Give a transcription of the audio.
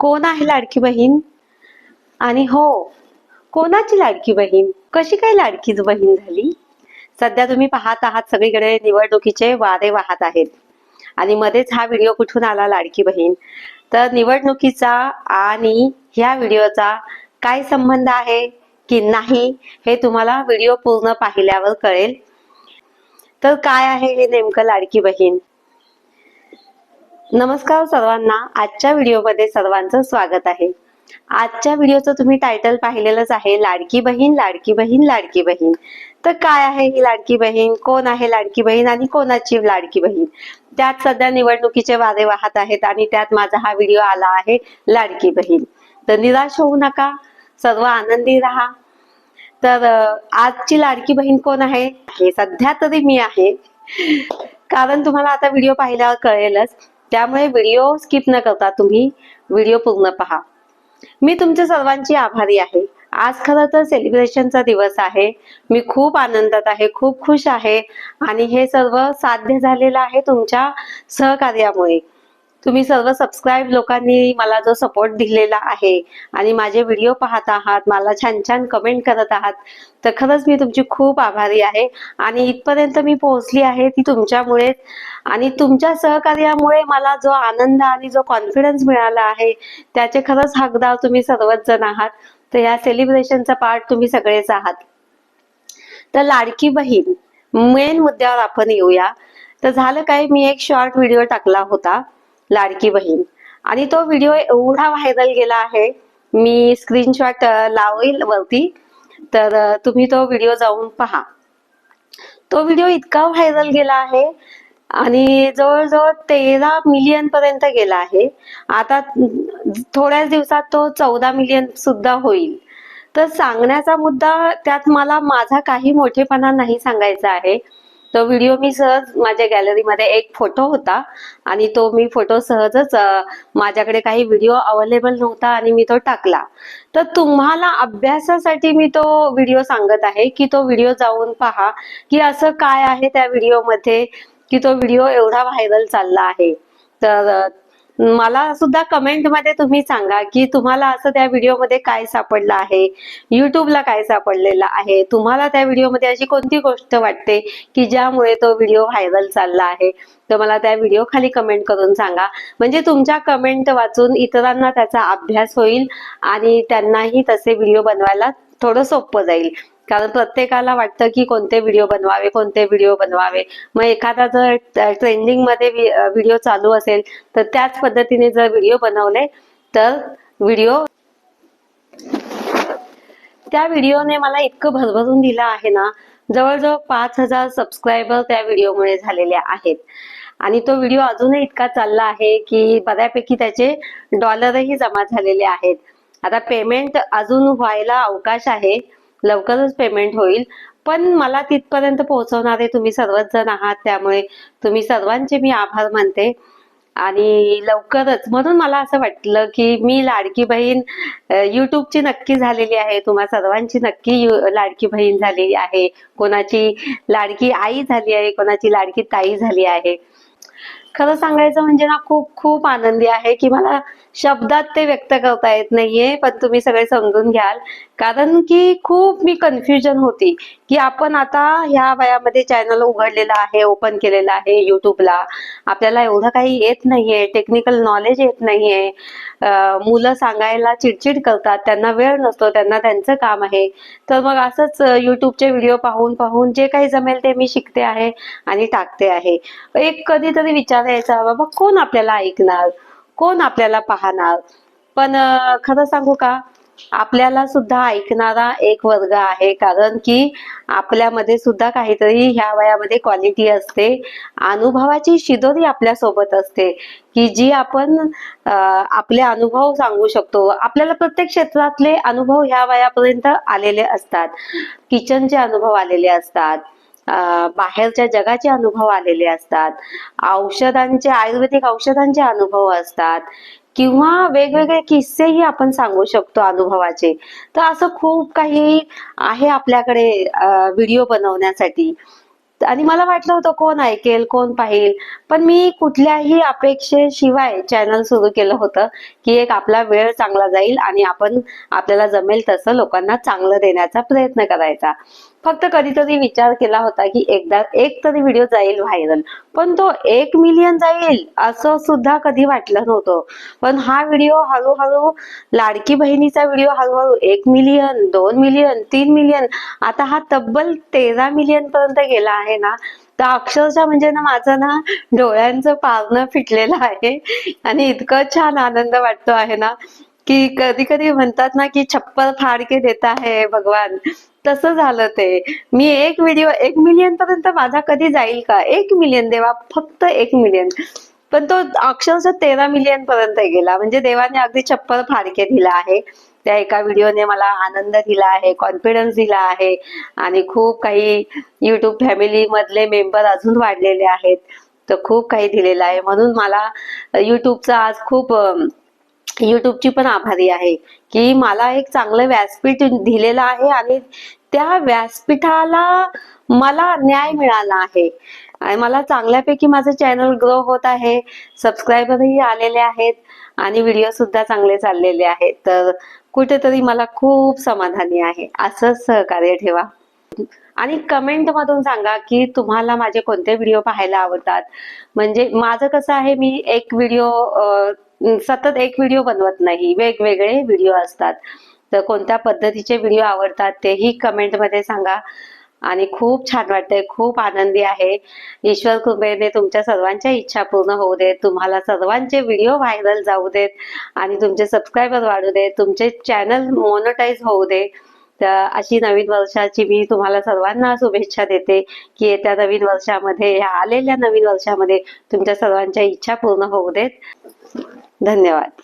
कोण आहे लाडकी बहीण? आणि हो, कोणाची लाडकी बहीण? कशी काय लाडकीच बहीण झाली? सध्या तुम्ही पाहत आहात सगळीकडे निवडणुकीचे वारे वाहत आहेत आणि मध्येच हा व्हिडिओ कुठून आला लाडकी बहीण? तर निवडणुकीचा आणि ह्या व्हिडिओचा काय संबंध आहे की नाही हे तुम्हाला व्हिडिओ पूर्ण पाहिल्यावर कळेल. तर काय आहे हे नेमकं लाडकी बहीण? नमस्कार सर्वांना, आजच्या व्हिडिओमध्ये सर्वांचं स्वागत आहे. आजच्या व्हिडिओचं तुम्ही टायटल पाहिलेलंच आहे, लाडकी बहीण लाडकी बहीण लाडकी बहीण. तर काय आहे ही लाडकी बहीण? कोण आहे लाडकी बहीण आणि कोणाची लाडकी बहीण? त्यात सध्या निवडणुकीचे वारे वाहत आहेत आणि त्यात माझा हा व्हिडिओ आला आहे लाडकी बहीण. तर निराश होऊ नका, सर्व आनंदी राहा. तर आजची लाडकी बहीण कोण आहे? हे सध्या तरी मी आहे, कारण तुम्हाला आता व्हिडिओ पाहिल्यावर कळेलच. त्यामुळे व्हिडिओ स्किप न करता तुम्ही व्हिडिओ पूर्ण पहा. मी तुमच्या सर्वांची आभारी आहे. आज खरं तर सेलिब्रेशनचा दिवस आहे. मी खूप आनंदात आहे, खूप खुश आहे आणि हे सर्व साध्य झालेलं आहे तुमच्या सहकार्यामुळे. तुम्ही सर्व सबस्क्राईब लोकांनी मला जो सपोर्ट दिलेला आहे आणि माझे व्हिडिओ पाहत आहात, मला छान छान कमेंट करत आहात, तर खरंच मी तुमची खूप आभारी आहे. आणि इथपर्यंत मी पोहोचली आहे ती तुमच्यामुळे आणि तुमच्या सहकार्यामुळे मला जो आनंद आणि जो कॉन्फिडन्स मिळाला आहे त्याचे खरंच हकदार तुम्ही सर्वच जण आहात. तर या सेलिब्रेशनचा पार्ट तुम्ही सगळेच आहात. तर लाडकी बहीण मेन मुद्द्यावर आपण येऊया. तर झालं काय, मी एक शॉर्ट व्हिडिओ टाकला होता लाडकी बहीण आणि तो व्हिडिओ एवढा व्हायरल गेला आहे, मी स्क्रीनशॉट लावेल वरती, तर तुम्ही तो व्हिडिओ जाऊन पहा. तो व्हिडिओ इतका व्हायरल गेला आहे आणि जवळजवळ 13 मिलियन पर्यंत गेला आहे. आता थोड्याच दिवसात तो 14 मिलियन सुद्धा होईल. तर सांगण्याचा मुद्दा त्यात मला माझा काही मोठेपणा नाही सांगायचा आहे. तो व्हिडिओ मी सहज माझ्या गॅलरीमध्ये एक फोटो होता आणि तो मी फोटो सहजच माझ्याकडे काही व्हिडिओ अवेलेबल नव्हता आणि मी तो टाकला. तर तुम्हाला अभ्यासासाठी मी तो व्हिडिओ सांगत आहे की तो व्हिडिओ जाऊन पहा की असं काय आहे त्या व्हिडिओमध्ये की तो व्हिडिओ एवढा व्हायरल चालला आहे. तर मला सुद्धा कमेंट मध्ये तुम्ही सांगा की तुम्हाला असं त्या व्हिडिओमध्ये काय सापडलं आहे, युट्यूबला काय सापडलेलं आहे, तुम्हाला त्या व्हिडिओमध्ये अशी कोणती गोष्ट वाटते की ज्यामुळे तो व्हिडिओ व्हायरल चालला आहे. तर मला त्या व्हिडिओ खाली कमेंट करून सांगा, म्हणजे तुमच्या कमेंट वाचून इतरांना त्याचा अभ्यास होईल आणि त्यांनाही तसे व्हिडिओ बनवायला थोडं सोपं जाईल. कारण प्रत्येकाला वाटतं की कोणते व्हिडिओ बनवावे, कोणते व्हिडिओ बनवावे. मग एखादा जर ट्रेंडिंग मध्ये व्हिडिओ चालू असेल तर त्याच पद्धतीने जर व्हिडिओ बनवले तर त्या व्हिडिओने मला इतकं भरभरून दिलं आहे ना, जवळजवळ 5,000 सबस्क्रायबर त्या व्हिडिओमुळे झालेले आहेत. आणि तो व्हिडिओ अजूनही इतका चालला आहे की बऱ्यापैकी त्याचे डॉलरही जमा झालेले आहेत. आता पेमेंट अजून व्हायला अवकाश आहे, लवकरच पेमेंट होईल, पण मला तिथपर्यंत पोहोचवणारे तुम्ही सर्वच जण आहात. त्यामुळे तुम्ही सर्वांचे मी आभार मानते आणि लवकरच, म्हणून मला असं वाटलं की मी लाडकी बहीण युट्यूबची नक्की झालेली आहे, तुम्हा सर्वांची नक्की लाडकी बहीण झालेली आहे, कोणाची लाडकी आई झाली आहे, कोणाची लाडकी ताई झाली आहे. खरं सांगायचं म्हणजे ना, खूप खूप आनंदी आहे की मला शब्दात ते व्यक्त करता येत नाहीये, पण तुम्ही सगळे समजून घ्याल. कारण की खूप मी कन्फ्युजन होती की आपण आता ह्या वयामध्ये चॅनल उघडलेलं आहे, ओपन केलेलं आहे युट्यूबला, आपल्याला एवढं काही येत नाहीये, टेक्निकल नॉलेज येत नाहीये. मुलं सांगायला चिडचिड करतात, त्यांना वेळ नसतो, त्यांना त्यांचं काम आहे. तर मग असंच युट्यूबचे व्हिडिओ पाहून पाहून जे काही जमेल ते मी शिकते आहे आणि टाकते आहे. एक कधीतरी विचार यायचा, बाबा कोण आपल्याला ऐकणार, कोण आपल्याला पाहणार. पण खरं सांगू का, आपल्याला सुद्धा ऐकणारा एक वर्ग आहे, कारण की आपल्यामध्ये सुद्धा काहीतरी ह्या वयामध्ये क्वालिटी असते, अनुभवाची शिदोरी आपल्या सोबत असते की जी आपण आपले अनुभव सांगू शकतो. आपल्याला प्रत्येक क्षेत्रातले अनुभव ह्या वयापर्यंत आलेले असतात, किचनचे अनुभव आलेले असतात, बाहेरच्या जगाचे अनुभव आलेले असतात, औषधांचे, आयुर्वेदिक औषधांचे अनुभव असतात किंवा वेगवेगळे किस्सेही आपण सांगू शकतो अनुभवाचे. तर असं खूप काही आहे आपल्याकडे व्हिडिओ बनवण्यासाठी. आणि मला वाटलं होतं कोण ऐकेल कोण पाहिल, पण मी कुठल्याही अपेक्षेशिवाय चॅनल सुरू केलं होतं की एक आपला वेळ चांगला जाईल आणि आपण आपल्याला जमेल तसं लोकांना चांगलं देण्याचा प्रयत्न करायचा. फक्त कधीतरी विचार केला होता की एकदा एक तरी व्हिडिओ जाईल व्हायरल, पण तो 1 मिलियन जाईल असं सुद्धा कधी वाटलं नव्हतं. पण हा व्हिडिओ हळूहळू, लाडकी बहिणीचा व्हिडिओ हळूहळू 1 मिलियन, 2 मिलियन, 3 मिलियन, आता हा तब्बल 13 मिलियन पर्यंत गेला आहे ना. तर अक्षरशः म्हणजे ना माझं ना डोळ्यांचं पारणं फिटलेलं आहे आणि इतकं छान आनंद वाटतो आहे ना की कधी कधी म्हणतात ना की छप्पर फाड़ के देता है भगवान, तसं झालं ते. मी एक व्हिडिओ 1 मिलियन पर्यंत माझा कधी जाईल का? 1 मिलियन देवा, फक्त 1 मिलियन. पण तो अक्षरशः 13 मिलियन पर्यंत गेला. म्हणजे देवाने अगदी छप्पर फाडके दिला आहे. त्या एका व्हिडिओने मला आनंद दिला आहे, कॉन्फिडन्स दिला आहे आणि खूप काही युट्यूब फॅमिली मधले मेंबर अजून वाढलेले आहेत. तर खूप काही दिलेलं आहे. म्हणून मला युट्यूबचा आज खूप युट्यूबची पण आभारी आहे की मला एक चांगलं व्यासपीठ दिलेलं आहे आणि त्या व्यासपीठाला मला न्याय मिळाला आहे आणि मला चांगल्यापैकी माझं चॅनल ग्रो होत आहे, सबस्क्रायबरही आलेले आहेत आणि व्हिडिओ सुद्धा चांगले चाललेले आहेत. तर कुठेतरी मला खूप समाधानी आहे. असंच सहकार्य ठेवा आणि कमेंट मधून सांगा की तुम्हाला माझे कोणते व्हिडिओ पाहायला आवडतात. म्हणजे माझं कसं आहे, मी एक व्हिडिओ सतत एक व्हिडिओ बनवत नाही, वेगवेगळे व्हिडिओ असतात. तर कोणत्या पद्धतीचे व्हिडिओ आवडतात तेही कमेंट मध्ये सांगा. आणि खूप छान वाटतंय, खूप आनंदी आहे. ईश्वर कृपेने तुमच्या सर्वांच्या इच्छा पूर्ण होऊ देत, तुम्हाला सर्वांचे व्हिडिओ व्हायरल जाऊ देत आणि तुमचे सबस्क्रायबर वाढू देत, तुमचे चॅनल मोनेटाईज होऊ दे. तर अशी नवीन वर्षाची मी तुम्हाला सर्वांना शुभेच्छा देते की येत्या नवीन वर्षामध्ये, या आलेल्या नवीन वर्षामध्ये तुमच्या सर्वांच्या इच्छा पूर्ण होऊ देत. धन्यवाद.